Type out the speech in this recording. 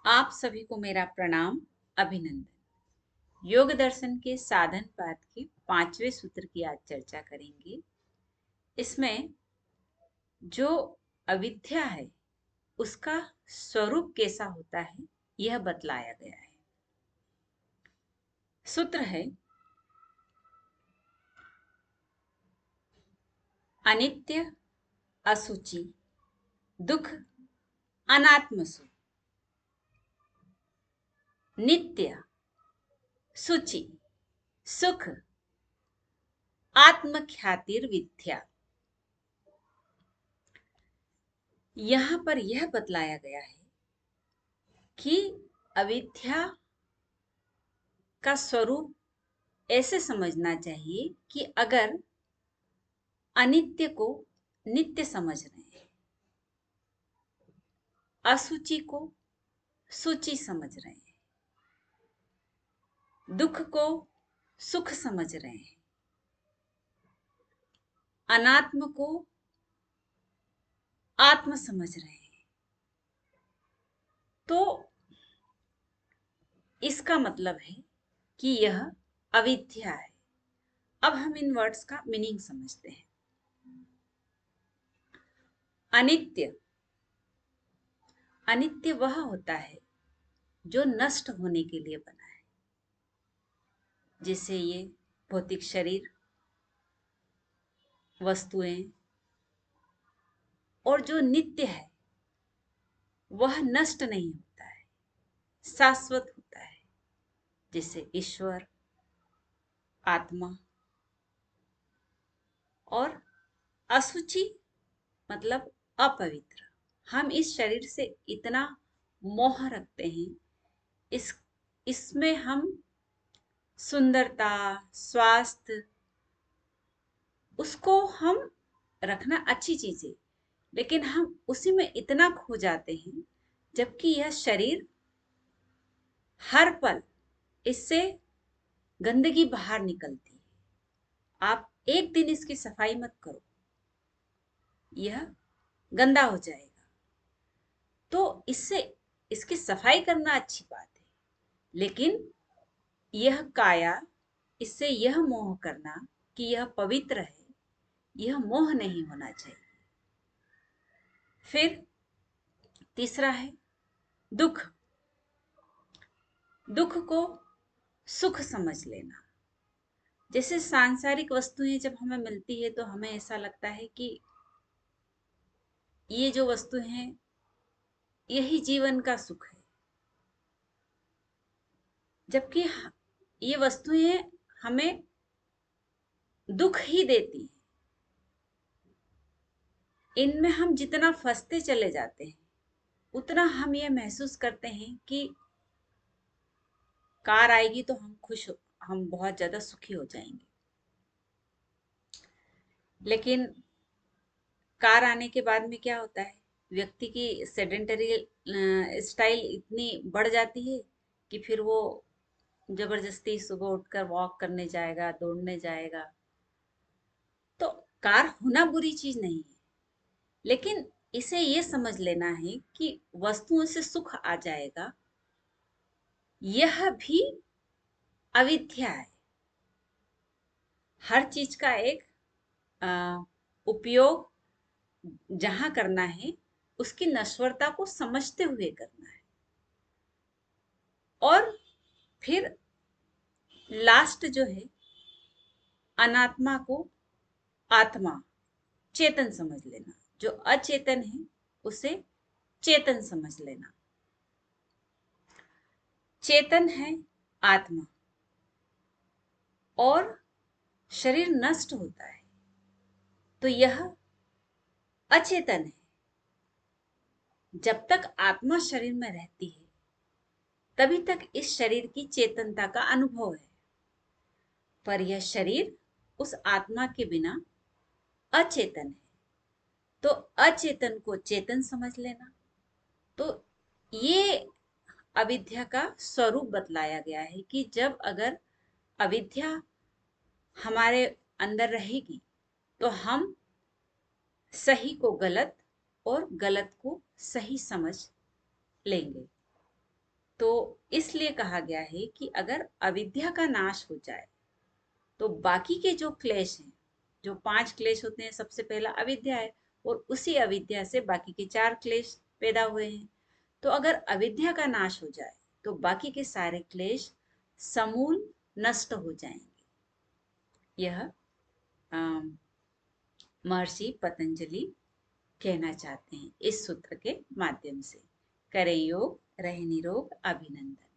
आप सभी को मेरा प्रणाम, अभिनंदन। योग दर्शन के साधन पाठ के 5वें सूत्र की आज चर्चा करेंगे। इसमें जो अविद्या है उसका स्वरूप कैसा होता है यह बतलाया गया है। सूत्र है अनित्य, असुचि, दुख, अनात्मसु। नित्य, सुचि, सुख, आत्मख्यातिर्विद्या। यहाँ पर यह बतलाया गया है कि अविद्या का स्वरूप ऐसे समझना चाहिए कि अगर अनित्य को नित्य समझ रहे हैं, असुचि को सुचि समझ रहे हैं, दुख को सुख समझ रहे हैं, अनात्म को आत्म समझ रहे हैं, तो इसका मतलब है कि यह अविद्या है। अब हम इन वर्ड्स का मीनिंग समझते हैं। अनित्य, अनित्य वह होता है जो नष्ट होने के लिए बना है, जैसे ये भौतिक शरीर, वस्तुएं। और जो नित्य है वह नष्ट नहीं होता है, शाश्वत होता है, जैसे ईश्वर, आत्मा। और असुचि मतलब अपवित्र। हम इस शरीर से इतना मोह रखते हैं, इस इसमें हम सुंदरता, स्वास्थ्य, उसको हम रखना अच्छी चीज है, लेकिन हम उसी में इतना खो जाते हैं, जबकि यह शरीर हर पल इससे गंदगी बाहर निकलती है। आप एक दिन इसकी सफाई मत करो, यह गंदा हो जाएगा। तो इससे इसकी सफाई करना अच्छी बात है, लेकिन यह काया, इससे यह मोह करना कि यह पवित्र है, यह मोह नहीं होना चाहिए। फिर तीसरा है दुख। दुख को सुख समझ लेना। जैसे सांसारिक वस्तुएं जब हमें मिलती है तो हमें ऐसा लगता है कि ये जो वस्तु हैं यही जीवन का सुख है, जबकि ये वस्तुएं हमें दुख ही देती हैं। इनमें हम जितना फंसते चले जाते हैं उतना हम ये महसूस करते हैं कि कार आएगी तो हम बहुत ज्यादा सुखी हो जाएंगे। लेकिन कार आने के बाद में क्या होता है, व्यक्ति की सेडेंटरी स्टाइल इतनी बढ़ जाती है कि फिर वो जबरदस्ती सुबह उठकर वॉक करने जाएगा, दौड़ने जाएगा। तो कार होना बुरी चीज नहीं है, लेकिन इसे ये समझ लेना है कि वस्तुओं से सुख आ जाएगा, यह भी अविद्या है। हर चीज का एक उपयोग जहां करना है उसकी नश्वरता को समझते हुए करना है। और फिर लास्ट जो है, अनात्मा को आत्मा, चेतन समझ लेना। जो अचेतन है उसे चेतन समझ लेना। चेतन है आत्मा, और शरीर नष्ट होता है तो यह अचेतन है। जब तक आत्मा शरीर में रहती है तभी तक इस शरीर की चेतनता का अनुभव है, पर यह शरीर उस आत्मा के बिना अचेतन है। तो अचेतन को चेतन समझ लेना। तो ये अविद्या का स्वरूप बतलाया गया है कि जब अगर अविद्या हमारे अंदर रहेगी तो हम सही को गलत और गलत को सही समझ लेंगे। तो इसलिए कहा गया है कि अगर अविद्या का नाश हो जाए तो बाकी के जो क्लेश हैं, जो 5 क्लेश होते हैं, सबसे पहला अविद्या है और उसी अविद्या से बाकी के 4 क्लेश पैदा हुए हैं। तो अगर अविद्या का नाश हो जाए तो बाकी के सारे क्लेश समूल नष्ट हो जाएंगे। यह महर्षि पतंजलि कहना चाहते हैं इस सूत्र के माध्यम से। करें योग, रहे निरोग, अभिनंदन।